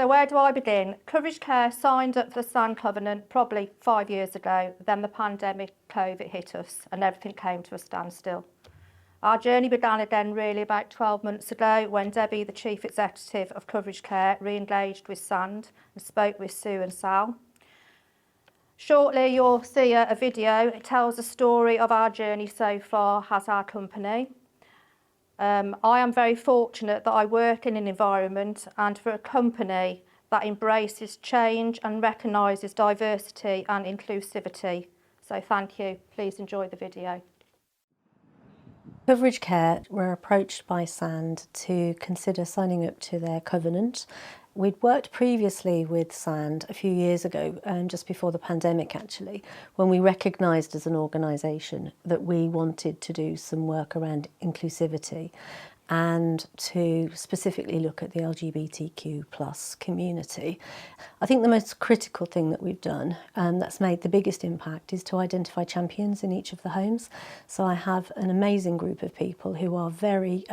So where do I begin? Coverage Care signed up for the SAND Covenant probably 5 years ago. Then the pandemic, COVID hit us and everything came to a standstill. Our journey began again really about 12 months ago when Debbie, the Chief Executive of Coverage Care, re-engaged with SAND and spoke with Sue and Sal. Shortly you'll see a video. It tells the story of our journey so far as our company. I am very fortunate that I work in an environment and for a company that embraces change and recognises diversity and inclusivity. So thank you. Please enjoy the video. Coverage Care were approached by SAND to consider signing up to their covenant. We'd worked previously with SAND a few years ago, just before the pandemic actually, when we recognised as an organisation that we wanted to do some work around inclusivity and to specifically look at the LGBTQ plus community. I think the most critical thing that we've done and that's made the biggest impact is to identify champions in each of the homes. So I have an amazing group of people who are very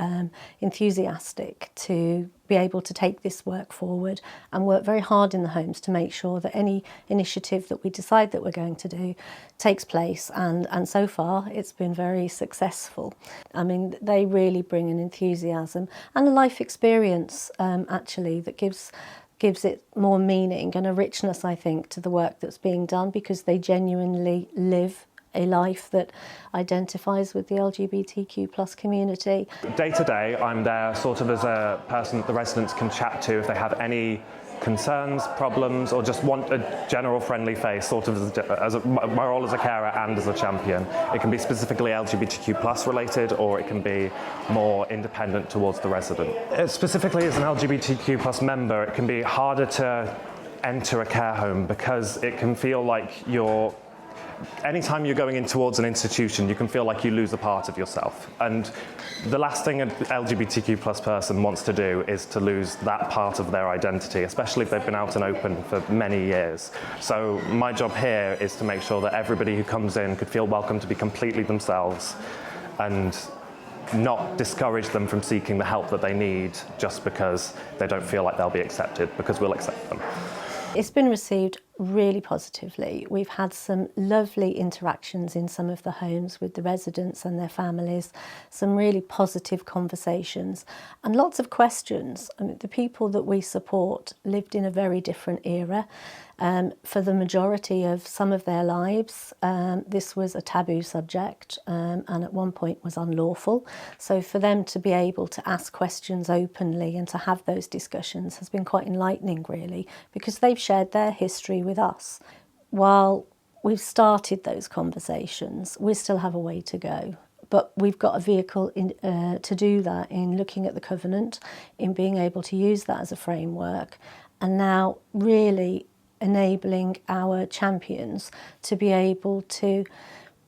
enthusiastic to be able to take this work forward and work very hard in the homes to make sure that any initiative that we decide that we're going to do takes place, and so far it's been very successful. I mean, they really bring an enthusiasm and a life experience actually that gives it more meaning and a richness, I think, to the work that's being done, because they genuinely live a life that identifies with the LGBTQ plus community. Day to day, I'm there sort of as a person that the residents can chat to if they have any concerns, problems, or just want a general friendly face, sort of my role as a carer and as a champion. It can be specifically LGBTQ plus related, or it can be more independent towards the resident. Specifically as an LGBTQ plus member, it can be harder to enter a care home because it can feel like anytime you're going in towards an institution, you can feel like you lose a part of yourself. And the last thing an LGBTQ plus person wants to do is to lose that part of their identity, especially if they've been out and open for many years. So my job here is to make sure that everybody who comes in could feel welcome to be completely themselves and not discourage them from seeking the help that they need just because they don't feel like they'll be accepted, because we'll accept them. It's been received really positively. We've had some lovely interactions in some of the homes with the residents and their families, some really positive conversations and lots of questions. I mean, the people that we support lived in a very different era. For the majority of some of their lives, this was a taboo subject and at one point was unlawful. So for them to be able to ask questions openly and to have those discussions has been quite enlightening, really, because they've shared their history with us. While we've started those conversations, we still have a way to go. But we've got a vehicle to do that in looking at the covenant, in being able to use that as a framework, and now really enabling our champions to be able to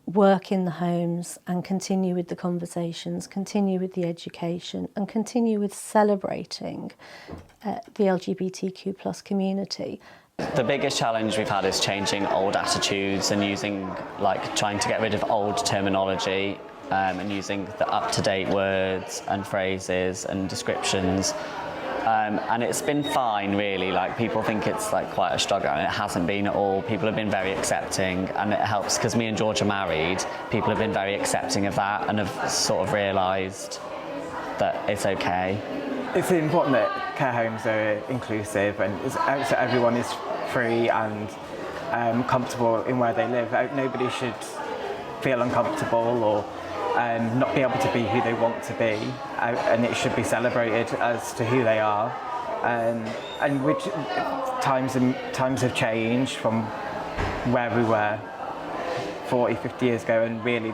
work in the homes and continue with the conversations, continue with the education and continue with celebrating the LGBTQ plus community. The biggest challenge we've had is changing old attitudes and trying to get rid of old terminology and using the up-to-date words and phrases and descriptions. And it's been fine, really. People think it's quite a struggle, and it hasn't been at all. People have been very accepting, and it helps because me and George are married. People have been very accepting of that and have sort of realised that it's okay. It's important that care homes are inclusive and so everyone is free and comfortable in where they live. Nobody should feel uncomfortable or not be able to be who they want to be, and it should be celebrated as to who they are. And which times have changed from where we were 40, 50 years ago, and really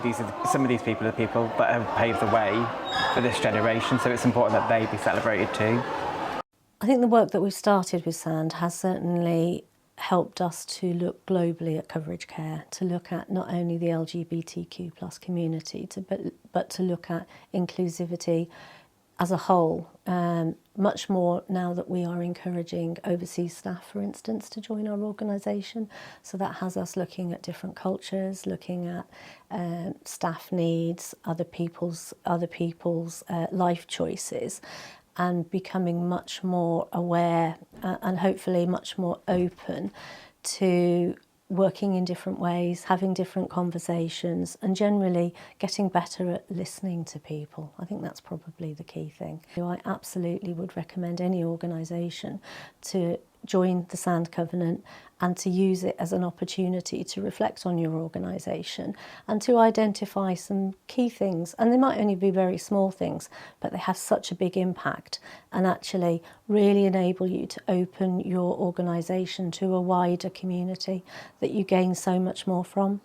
some of these people are the people that have paved the way for this generation, so it's important that they be celebrated too. I think the work that we've started with SAND has certainly helped us to look globally at coverage care, to look at not only the LGBTQ plus community, but to look at inclusivity as a whole, much more now that we are encouraging overseas staff, for instance, to join our organisation. So that has us looking at different cultures, looking at staff needs, other people's life choices. and becoming much more aware and hopefully much more open to working in different ways, having different conversations, and generally getting better at listening to people. I think that's probably the key thing. I absolutely would recommend any organisation to join the Sand Covenant and to use it as an opportunity to reflect on your organisation and to identify some key things. And they might only be very small things, but they have such a big impact and actually really enable you to open your organisation to a wider community that you gain so much more from.